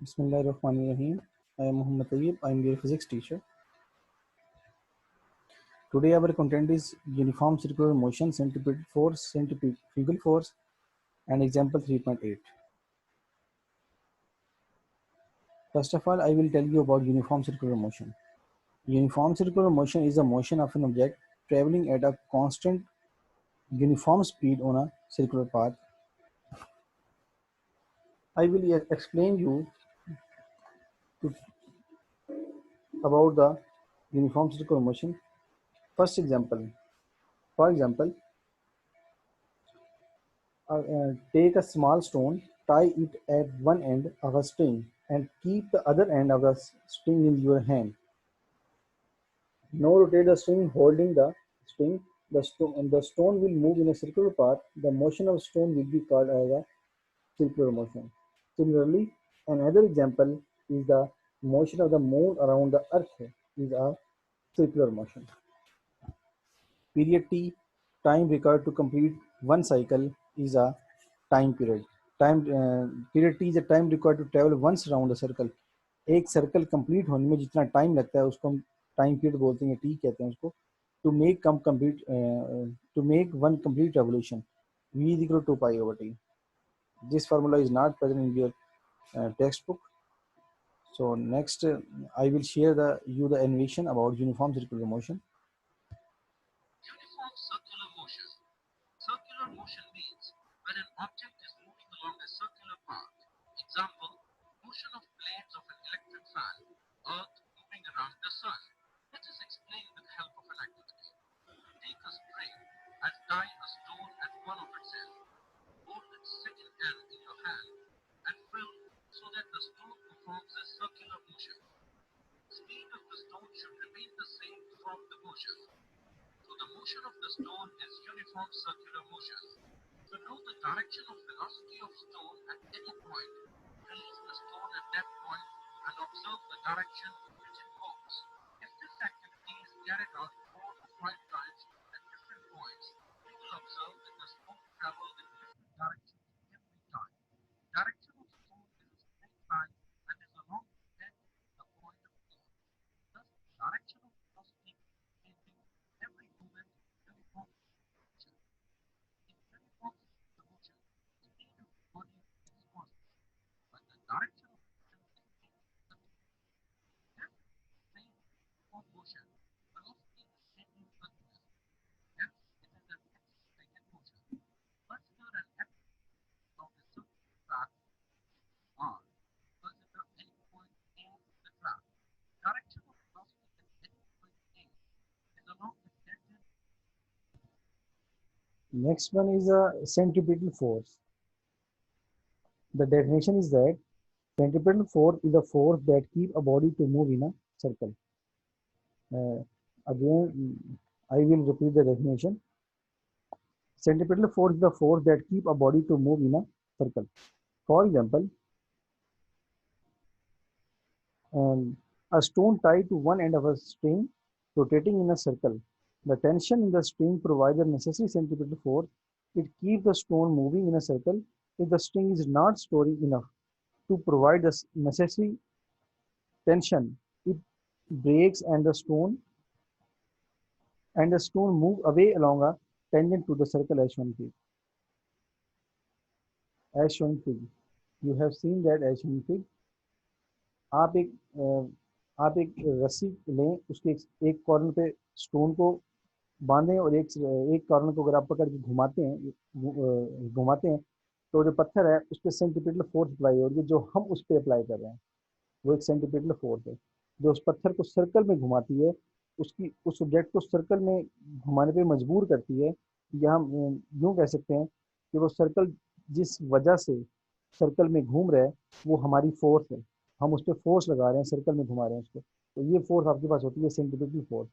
Bismillahirrahmanirrahim. I am Muhammad Tayyib. I am your physics teacher. Today our content is uniform circular motion, centripetal force, centrifugal force, and example 3.8. First of all, I will tell you about uniform circular motion. Uniform circular motion is the motion of an object traveling at a constant uniform speed on a circular path. I will explain you about the uniform circular motion. First example. For example, take a small stone, tie it at one end of a string, and keep the other end of the string in your hand. Now rotate the string holding the string. The stone will move in a circular path. The motion of stone will be called as a circular motion. Similarly, another example is the motion of the moon around the earth is a circular motion. Period T, time required to complete one cycle, is a time period. Period T is the time required to travel once around the circle. एक circle complete होने में जितना time लगता है उसको हम time period बोलते हैं, टी कहते हैं उसको. To make one complete revolution, v is equal to pi over t. This formula is not present in your textbook. So next, I will share the animation about uniform circular motion. Uniform circular motion. Circular motion means when an object is moving along a circular path. Example, motion of blades of an electric fan, Earth moving around the sun. Let us explain with help of an activity. Take a string and tie a stone at one of its ends. Hold its second end in your hand and fill so that the stone performs a circular motion. Speed of the stone should remain the same throughout the motion. So the motion of the stone is uniform circular motion. To know the direction of velocity of stone at any point, release the stone at that point and observe the direction in which it moves. If this activity is carried out 4 to 5 times at different points, you will observe that the stone travels in different directions every time. Direction of stone is a straight line and is along the edge of the point of view. Thus, direction of velocity is changing every moment uniform motion. In uniform motion, speed of the body is constant, but the direction of motion is changing continuously. Hence, same uniform motion, velocity is changing continuously. Hence, it is an accelerated motion. Consider an active of the circular track R. Consider any point A in the track. Direction of velocity at any point A is along the tangent. Next one is a centripetal force. The definition is that centripetal force is the force that keep a body to move in a circle. Again, I will repeat the definition. Centripetal force is the force that keep a body to move in a circle. For example, a stone tied to one end of a string rotating in a circle. The tension in the string provides the necessary centripetal force. It keeps the stone moving in a circle. If the string is not storing enough to provide the necessary tension, it breaks and the stone move away along a tangent to the circle as shown in figure. You have seen that as shown in figure. आप एक आप एक रस्सी लें, उसके एक corner पे stone को बांधें और एक कॉर्नर को अगर आप पकड़ के घुमाते हैं तो जो पत्थर है उस पर सेंटीपिटल फोर्स अप्लाई हो रही है. जो हम उस पर अप्लाई कर रहे हैं वो एक सेंटीपिटल फोर्स है जो उस पत्थर को सर्कल में घुमाती है, उस ऑब्जेक्ट को सर्कल में घुमाने पे मजबूर करती है. या हम यूँ कह सकते हैं कि वो सर्कल जिस वजह से सर्कल में घूम रहा है वो हमारी फोर्स है. हम उस पर फोर्स लगा रहे हैं, सर्कल में घुमा रहे हैं उसको. तो ये फोर्स आपके पास होती है सेंटीपिटल फोर्स.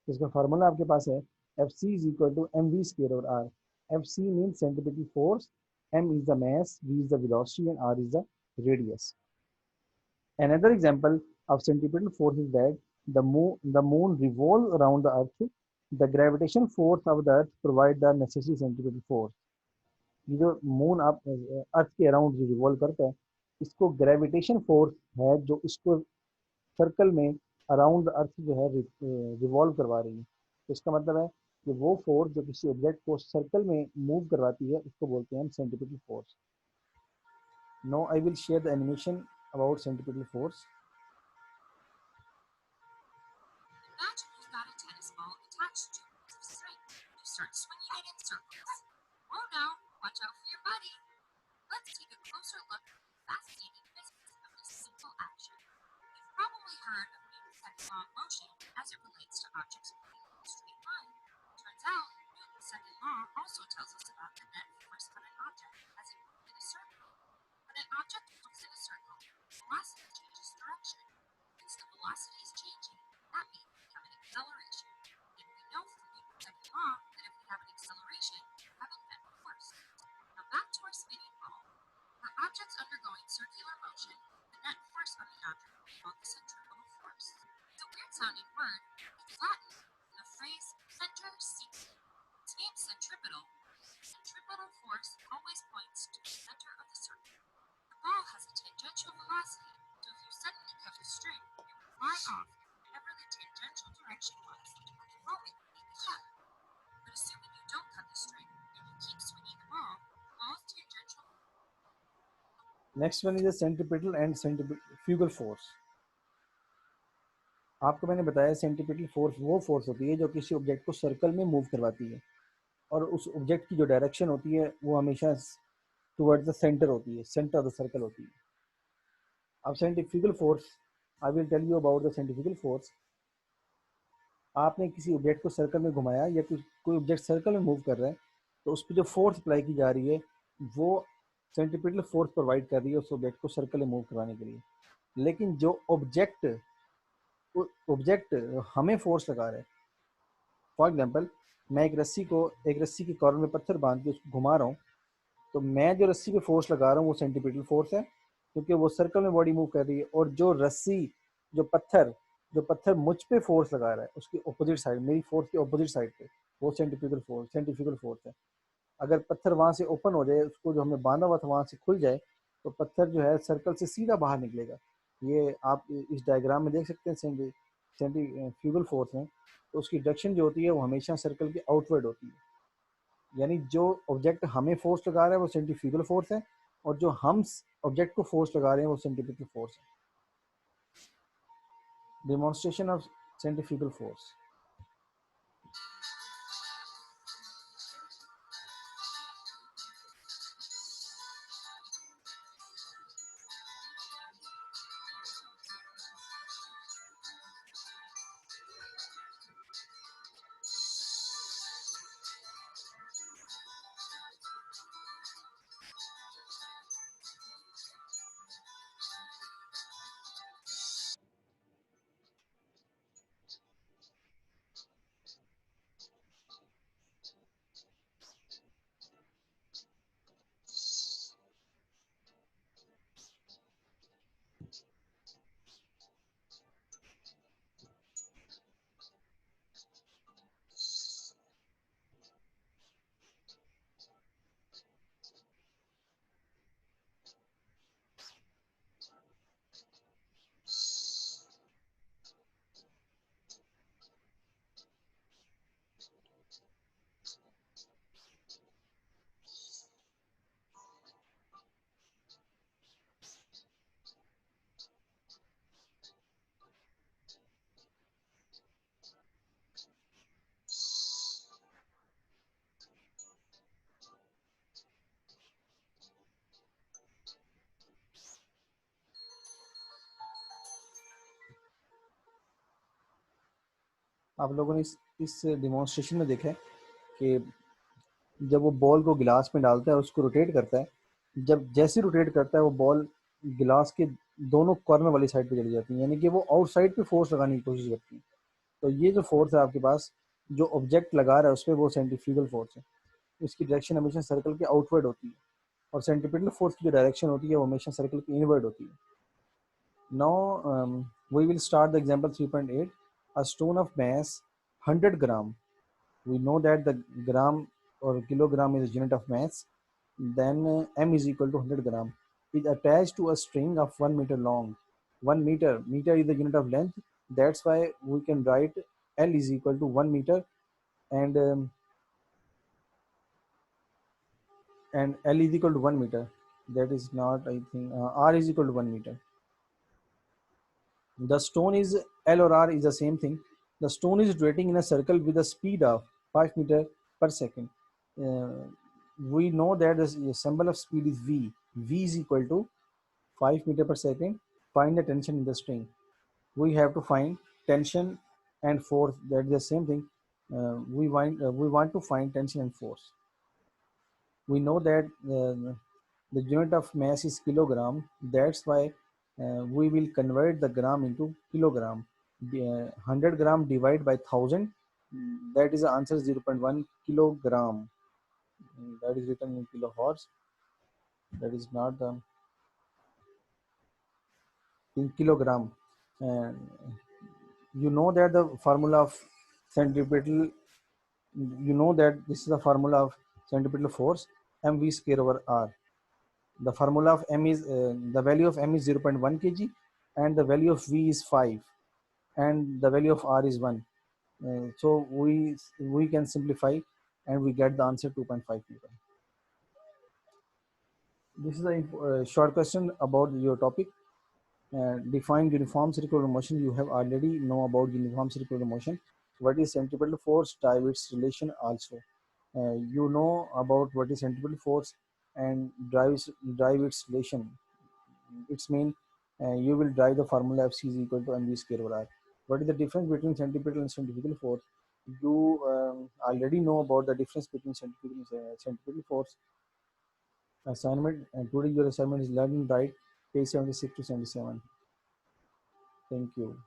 इसका फार्मूला आपके पास है Fc is equal to mv square over r. Fc means centripetal force, m is the mass, v is the velocity, and r is the radius. Another example of centripetal force is that the moon revolves around the earth. The gravitational force of the earth provides the necessary centripetal force. ये जो moon आप अर्थ के around revolve करता है इसको gravitation force है जो इसको सर्कल में अराउंड अर्थ जो है रिवॉल्व करवा रही है। तो इसका मतलब है कि वो फोर्स जो किसी ऑब्जेक्ट को सर्कल में मूव करवाती है उसको बोलते हैं हम centripetal force. Now I will share the animation about centripetal force. Imagine you've got a tennis ball attached to a piece of string. You start swinging it in circles. Oh no, watch out for your buddy. Let's take a closer look at the fascinating physics of this simple action. You've probably heard of Newton's second law of motion as it relates to objects moving in a straight line. Turns out, Newton's second law also tells us about the net force on an object as it moves in a circle. When an object moves in a circle, its velocity changes direction. Since the velocity is changing, that means we have an acceleration. And we know from Newton's second law that if we have an acceleration, we have a net force. Now back to our spinning ball. For objects undergoing circular motion, the net force on the object is called the centripetal force. It's a weird sounding word. It's Latin, and the phrase center seat. Its name centripetal. Centripetal force always points to the center of the circle. The ball has a tangential velocity, so if you suddenly cut the string, it will fly off in whatever the tangential direction was at the moment you made the cut. But assuming you don't cut the string and you keep swinging the ball's tangential. Next one is the centripetal and centrifugal force. आपको मैंने बताया centripetal force वो force होती है जो किसी object को circle में मूव करवाती है और उस ऑब्जेक्ट की जो डायरेक्शन होती है वो हमेशा टुवर्ड्स द सेंटर होती है, सेंटर ऑफ द सर्कल होती है। अब centrifugal force, I will tell you about the centrifugal force. आपने किसी ऑब्जेक्ट को सर्कल में घुमाया या कोई ऑब्जेक्ट सर्कल में मूव कर रहा है तो उस पर जो फोर्स अप्लाई की जा रही है वो सेंट्रीपिटल फोर्स प्रोवाइड कर रही है उस ऑब्जेक्ट को सर्कल में मूव करवाने के लिए। लेकिन जो ऑब्जेक्ट हमें फोर्स लगा रहा है, फॉर एग्जांपल मैं एक रस्सी के कॉर्नर में पत्थर बांध के उसको घुमा रहा हूँ, तो मैं जो रस्सी पे फोर्स लगा रहा हूँ वो सेंट्रीपिटल फोर्स है क्योंकि वो सर्कल में बॉडी मूव कर रही है। और जो पत्थर मुझ पे फोर्स लगा रहा है उसकी ऑपोजिट साइड, मेरी फोर्स की ऑपोजिट साइड पे, वो सेंट्रीफ्यूगल फोर्स है। अगर पत्थर वहां से ओपन हो जाए, उसको जो हमने बांधा हुआ था वहां से खुल जाए, तो पत्थर जो है सर्कल से सीधा बाहर निकलेगा। ये आप इस डायग्राम में देख सकते हैं सेंट्रीफ्यूगल फोर्स में, तो उसकी डायरेक्शन जो होती है वो हमेशा सर्कल के आउटवर्ड होती है। यानी जो ऑब्जेक्ट हमें फोर्स लगा रहा है वो सेंट्रीफ्यूगल फोर्स है और जो हम ऑब्जेक्ट को फोर्स लगा रहे हैं वो सेंट्रीपिटल फोर्स है। Demonstration of centrifugal force. आप लोगों ने इस डिमॉन्स्ट्रेशन में देखा है कि जब वो बॉल को गिलास में डालता है और उसको रोटेट करता है, जब जैसे रोटेट करता है वो बॉल गिलास के दोनों कॉर्नर वाली साइड पे चली जाती है, यानी कि वो आउटसाइड पे फोर्स लगाने की कोशिश करती है। तो ये जो फोर्स है आपके पास, जो ऑब्जेक्ट लगा रहा है उस पर, वो सेंट्रीफ्यूगल फोर्स है। इसकी डायरेक्शन हमेशा सर्कल के आउटवर्ड होती है और सेंट्रीपिटल फोर्स की जो डायरेक्शन होती है वो हमेशा सर्कल के इनवर्ड होती है। Now we will start the example 3.8। A stone of mass 100 gram, we know that the gram or kilogram is a unit of mass, then m is equal to 100 gram. is attached to a string of 1 meter long. 1 meter is the unit of length. That's why we can write L is equal to 1 meter, and L is equal to 1 meter. That is not, I think, R is equal to 1 meter. The stone is L or R is the same thing. The stone is rotating in a circle with a speed of 5 meter per second. Uh, we know that the symbol of speed is V. V is equal to 5 meter per second. Find the tension in the string. We have to find tension and force. That is the same thing. We want to find tension and force. We know that the unit of mass is kilogram. That's why we will convert the gram into kilogram. 100 gram divided by 1000, that is the answer, 0.1 kilogram. That is written in kilohorse. That is not the in kilogram. And you know that the formula of centripetal, you know that this is the formula of centripetal force, mv square over r. The formula of m is the value of m is 0.1 kg, and the value of v is 5, and the value of r is 1. So we can simplify, and we get the answer 2.5 kg. This is a short question about your topic. Define uniform circular motion. You have already know about uniform circular motion. What is centripetal force? Drive its relation also. You know about what is centripetal force and drive its relation. Its mean you will drive the formula Fc is equal to mv square over r. What is the difference between centripetal and centrifugal force? You already know about the difference between centripetal force. Assignment, and today your assignment is learn and write page 76 to 77. Thank you.